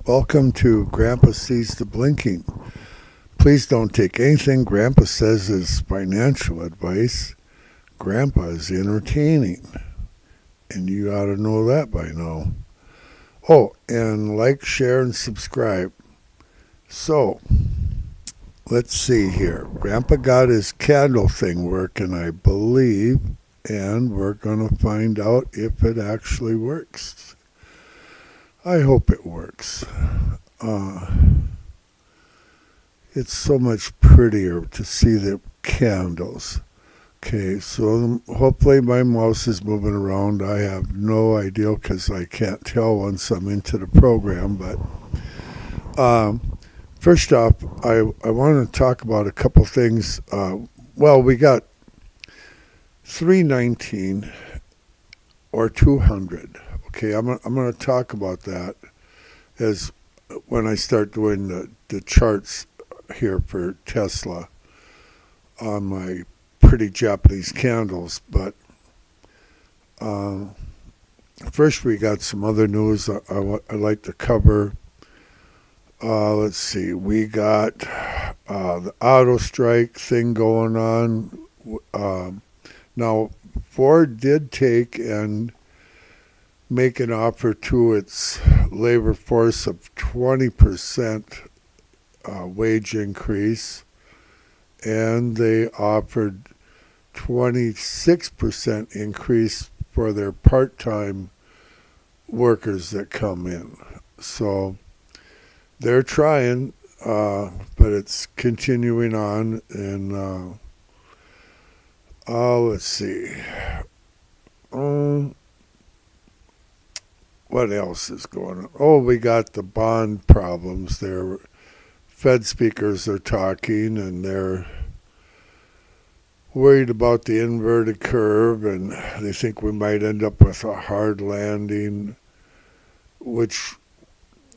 Welcome to Grandpa Sees the Blinking. Please don't take anything Grandpa says as financial advice. Grandpa is entertaining, and you ought to know that by now. Oh, and like, share, and subscribe. So, let's see here. Grandpa got his candle thing working, I believe, and we're going to find out if it actually works. I hope it works. It's so much prettier to see the candles. Okay, so hopefully my mouse is moving around. I have no idea because I can't tell once I'm into the program. But first off, I want to talk about a couple things. We got 319 or 200. Okay, I'm going to talk about that as when I start doing the charts here for Tesla on my pretty Japanese candles. But first we got some other news I'd like to cover. Let's see, we got the auto strike thing going on. Now, Ford did take and make an offer to its labor force of 20% wage increase, and they offered 26% increase for their part-time workers that come in. So they're trying, but it's continuing on. And let's see. What else is going on? Oh, we got the bond problems there. Fed speakers are talking, and they're worried about the inverted curve, and they think we might end up with a hard landing, which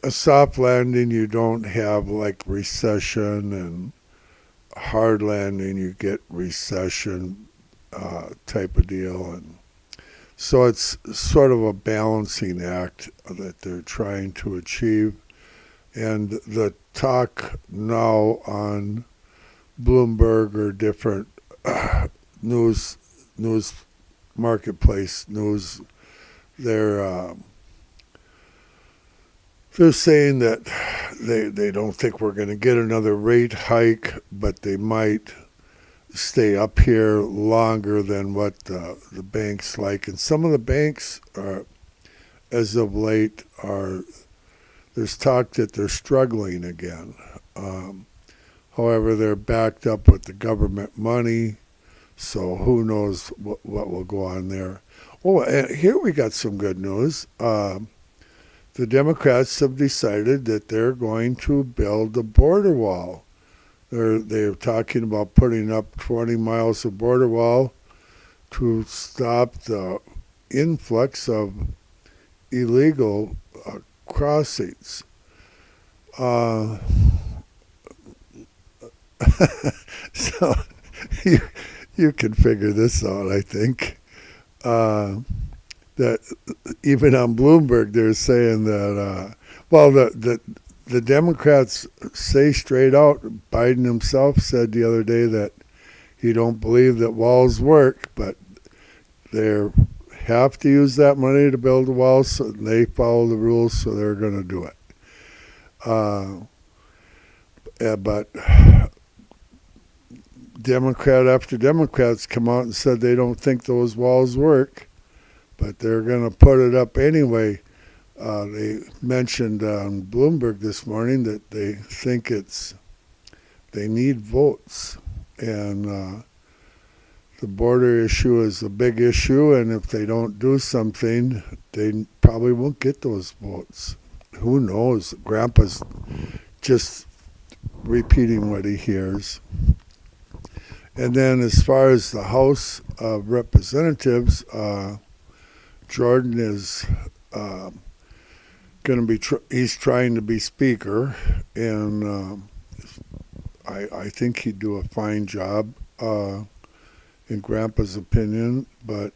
a soft landing you don't have like recession, and a hard landing you get recession type of deal. And so it's sort of a balancing act that they're trying to achieve. And the talk now on Bloomberg or different news marketplace news, they're saying that they don't think we're going to get another rate hike, but they might stay up here longer than what the banks like. And some of the banks are, as of late, there's talk that they're struggling again. However, they're backed up with the government money, so who knows what will go on there. Oh, and here we got some good news. The Democrats have decided that they're going to build a border wall. They're talking about putting up 20 miles of border wall to stop the influx of illegal crossings. So you can figure this out, I think. That even on Bloomberg, they're saying that, the Democrats say straight out, Biden himself said the other day that he don't believe that walls work, but they have to use that money to build a wall, so they follow the rules, so they're going to do it. But Democrat after Democrats come out and said they don't think those walls work, but they're going to put it up anyway. They mentioned on Bloomberg this morning that they think they need votes, and the border issue is a big issue, and if they don't do something, they probably won't get those votes. Who knows? Grandpa's just repeating what he hears. And then as far as the House of Representatives, Jordan is going to be he's trying to be speaker, and I think he'd do a fine job in Grandpa's opinion, but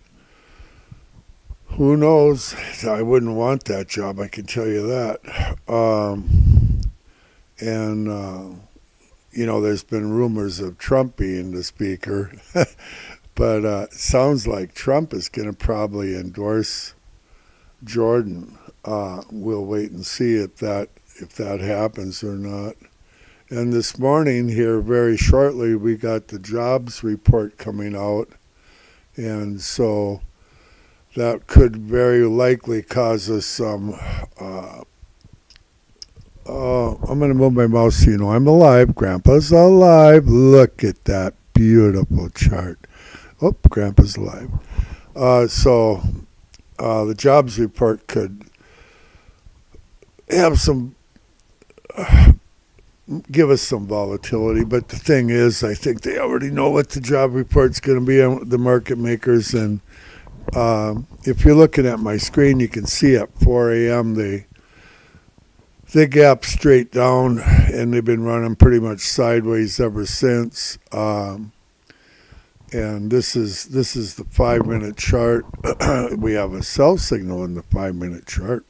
Who knows? I wouldn't want that job, I can tell you that. And there's been rumors of Trump being the speaker, but it sounds like Trump is going to probably endorse Jordan. We'll wait and see if that happens or not. And this morning here, very shortly, we got the jobs report coming out, and so that could very likely cause us some. I'm going to move my mouse so you know I'm alive. Grandpa's alive. Look at that beautiful chart. Oh, Grandpa's alive. So the jobs report could have some, give us some volatility. But the thing is, I think they already know what the job report's going to be on the market makers. And if you're looking at my screen, you can see at 4 a.m. they gap straight down, and they've been running pretty much sideways ever since. And this is the 5-minute chart. We have a sell signal in the 5-minute chart.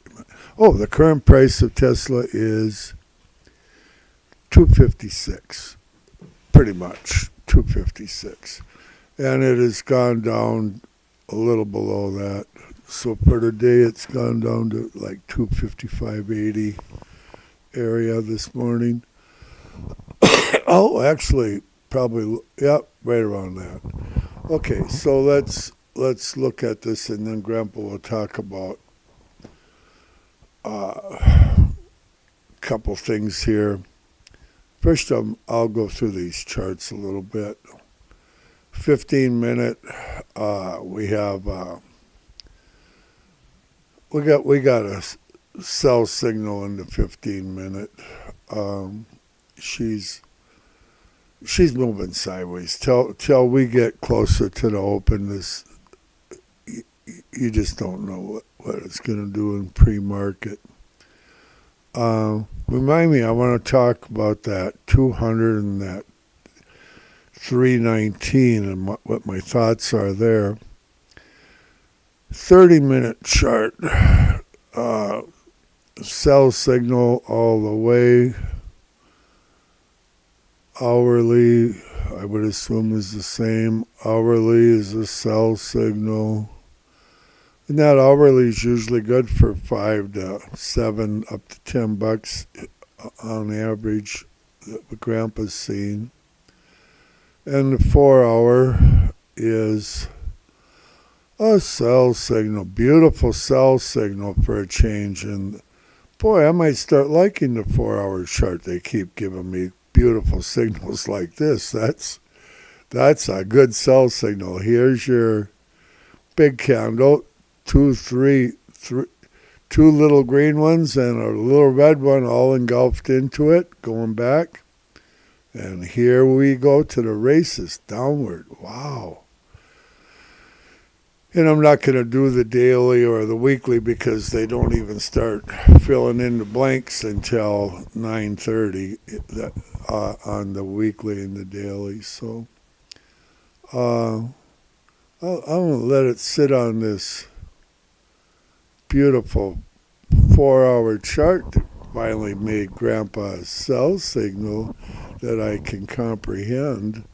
Oh, the current price of Tesla is $256, pretty much $256, and it has gone down a little below that. So for today, it's gone down to like 255.80 area this morning. Oh, actually, probably, yep, right around that. Okay, so let's look at this, and then Grandpa will talk about a couple things here. First, I'll go through these charts a little bit. 15-minute, we got a sell signal in the 15-minute. She's moving sideways till we get closer to the open. You just don't know what it's going to do in pre-market. Remind me, I want to talk about that 200 and that 319 and what my thoughts are there. 30-minute chart, sell signal all the way. Hourly, I would assume, is the same. Hourly is a sell signal. And that hourly is usually good for 5 to 7, up to $10 on average that Grandpa's seen. And the 4-hour is a sell signal, beautiful sell signal for a change. And boy, I might start liking the 4-hour chart. They keep giving me beautiful signals like this. That's a good sell signal. Here's your big candle, two little green ones and a little red one all engulfed into it, going back. And here we go to the races, downward. Wow. And I'm not going to do the daily or the weekly because they don't even start filling in the blanks until 9:30 on the weekly and the daily. So I'm going to let it sit on this beautiful 4-hour chart that finally made Grandpa a sell signal that I can comprehend.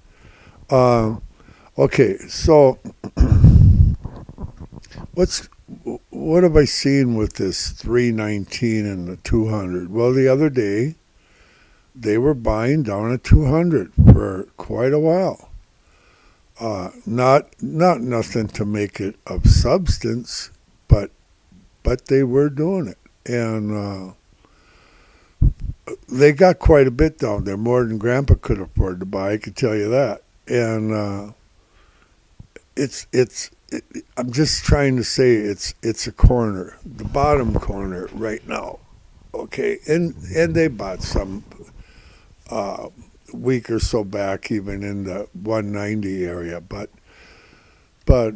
Okay, so what have I seen with this 319 and the 200? Well, the other day, they were buying down at 200 for quite a while. Not nothing to make it of substance, but they were doing it. And they got quite a bit down there, more than Grandpa could afford to buy, I can tell you that. And I'm just trying to say it's a corner, the bottom corner right now, okay? And they bought some week or so back, even in the 190 area, but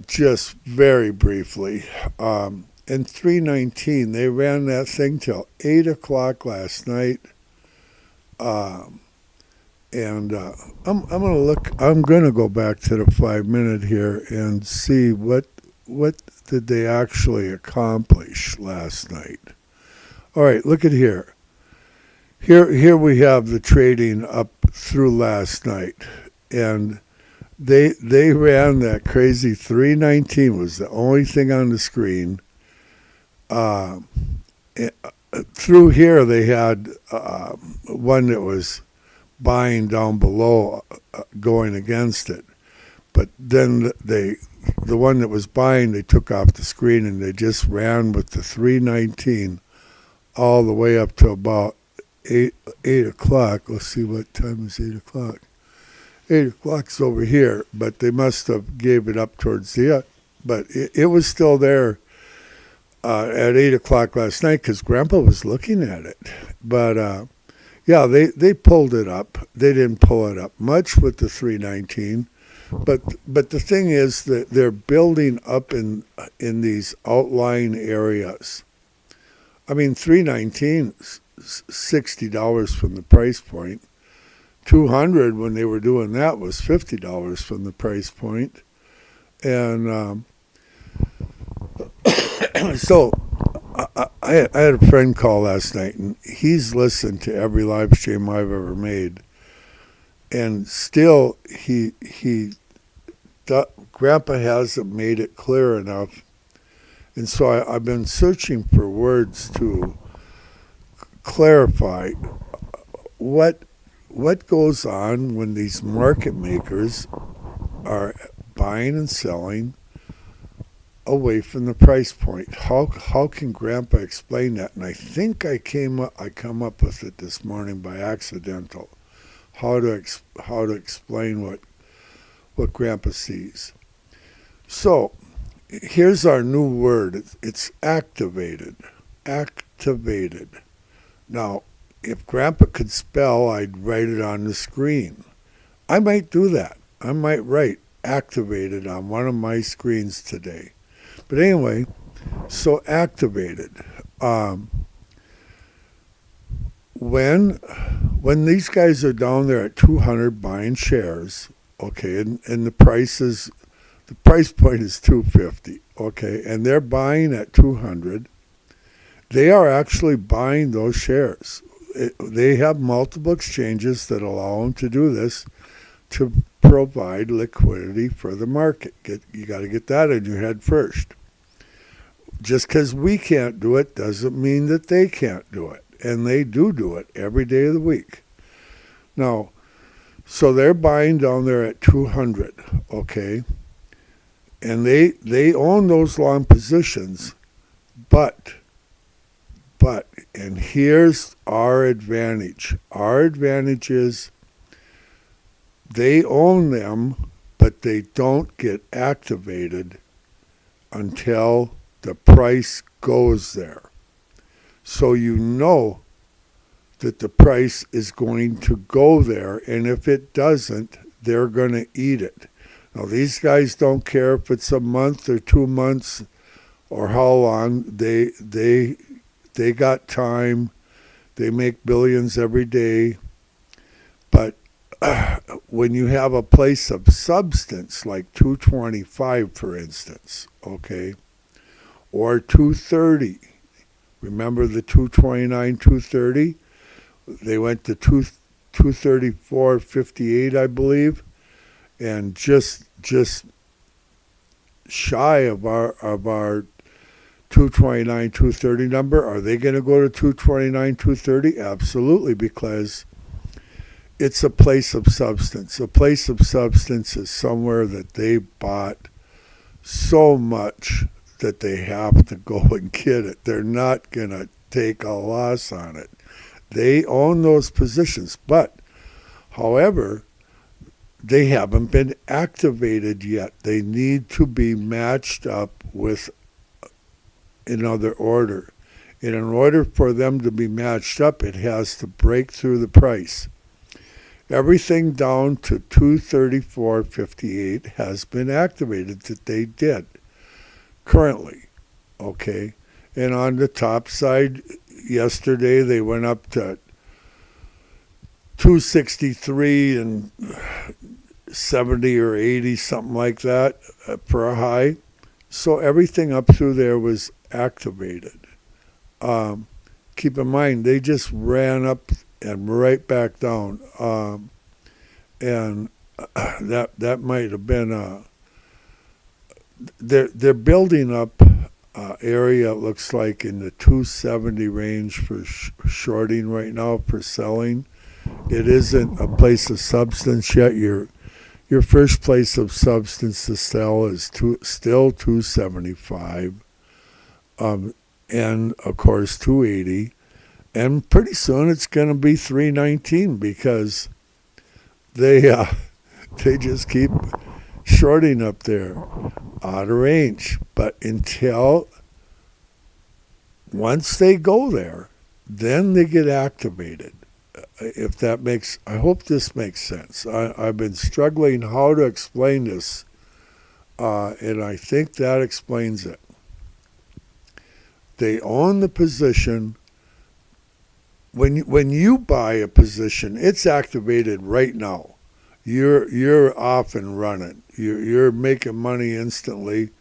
just very briefly. And 319, they ran that thing till 8 o'clock last night. And I'm going to go back to the 5-minute here and see what did they actually accomplish last night? All right, look at here. Here we have the trading up through last night, and they ran that crazy 319 was the only thing on the screen. Uh, Through here they had one that was buying down below, going against it, but then the one that was buying, they took off the screen and they just ran with the 319 all the way up to about 8 o'clock. Let's see, what time is 8 o'clock. 8 o'clock's over here, but they must have gave it up towards the end. But it was still there at 8 o'clock last night because Grandpa was looking at it. But yeah, they pulled it up. They didn't pull it up much with the 319. But the thing is that they're building up in these outlying areas. I mean, 319 is $60 from the price point. 200 when they were doing that was $50 from the price point. And so I had a friend call last night, and he's listened to every live stream I've ever made. And still, Grandpa hasn't made it clear enough. And so I've been searching for words to clarify what goes on when these market makers are buying and selling away from the price point. How can Grandpa explain that? And I think I come up with it this morning by accidental. How to explain what Grandpa sees. So here's our new word. It's activated. Activated. Now, if Grandpa could spell, I'd write it on the screen. I might do that. I might write activated on one of my screens today. But anyway, so activated. When these guys are down there at 200 buying shares, okay, and the price point is 250, okay, and they're buying at 200, they are actually buying those shares. They have multiple exchanges that allow them to do this to provide liquidity for the market. You got to get that in your head first. Just because we can't do it doesn't mean that they can't do it. And they do it every day of the week. Now, so they're buying down there at 200, okay? And they own those long positions, but, and here's our advantage. Our advantage is they own them, but they don't get activated until the price goes there. So you know that the price is going to go there, and if it doesn't, they're going to eat it. Now, these guys don't care if it's a month or 2 months or how long. They got time. They make billions every day. But when you have a place of substance like 225, for instance, okay, or 230, remember the 229, 230? They went to 234.58, I believe, and just shy of our 229, 230 number. Are they going to go to 229, 230? Absolutely, because it's a place of substance. A place of substance is somewhere that they bought so much that they have to go and get it. They're not going to take a loss on it. They own those positions, but, however, they haven't been activated yet. They need to be matched up with another order. And in order for them to be matched up, it has to break through the price. Everything down to 234.58 has been activated that they did currently, okay? And on the top side, yesterday they went up to 263 and 70 or 80, something like that, for a high. So everything up through there was activated. Um, Keep in mind, they just ran up and right back down. And that might have been they're building up area, it looks like, in the 270 range for shorting right now, for selling. It isn't a place of substance yet. Your first place of substance to sell is still 275, and of course 280, and pretty soon it's going to be 319 because they they just keep shorting up there, out of range. But until once they go there, then they get activated. If that makes, I hope this makes sense. I've been struggling how to explain this, and I think that explains it. They own the position. When you buy a position, it's activated right now. You're off and running. You're making money instantly.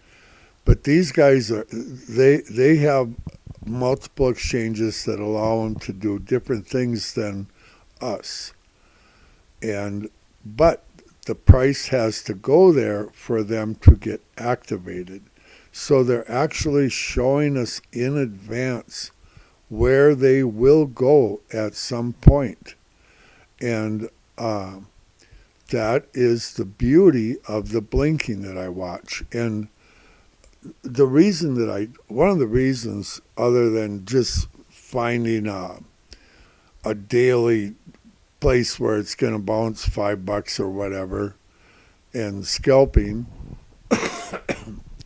But these guys they have multiple exchanges that allow them to do different things than us. But the price has to go there for them to get activated. So they're actually showing us in advance where they will go at some point. And that is the beauty of the blinking that I watch. And the reason that one of the reasons, other than just finding a daily place where it's going to bounce $5 or whatever and scalping,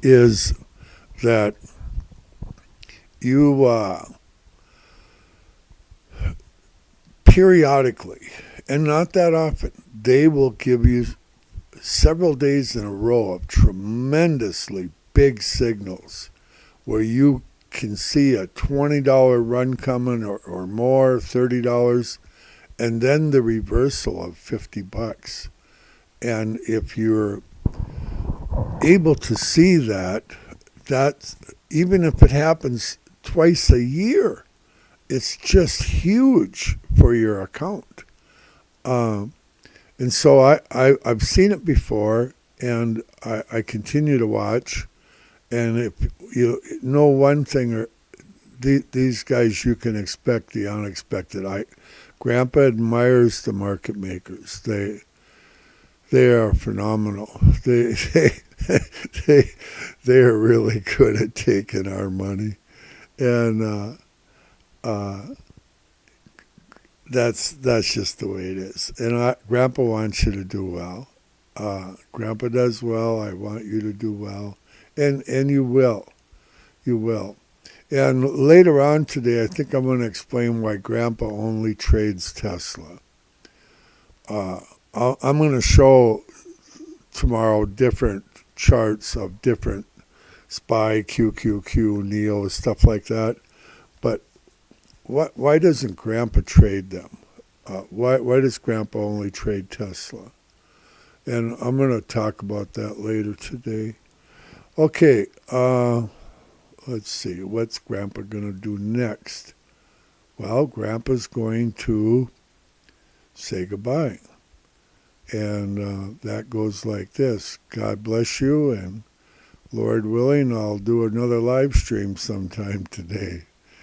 is that you periodically, and not that often, they will give you several days in a row of tremendously big signals where you can see a $20 run coming or more, $30, and then the reversal of $50. And if you're able to see that, that's, even if it happens twice a year, it's just huge for your account. And so I've seen it before, and I continue to watch. And if you know one thing, these guys, you can expect the unexpected. Grandpa admires the market makers. They are phenomenal. They are really good at taking our money, and that's just the way it is. And Grandpa wants you to do well. Grandpa does well. I want you to do well, and you will. And later on today, I think I'm going to explain why Grandpa only trades Tesla. I'm going to show tomorrow different charts of different SPY, QQQ, NEO, stuff like that. But why doesn't Grandpa trade them? Why does Grandpa only trade Tesla? And I'm going to talk about that later today. Okay, let's see. What's Grandpa going to do next? Well, Grandpa's going to say goodbye. And that goes like this. God bless you, and Lord willing, I'll do another live stream sometime today.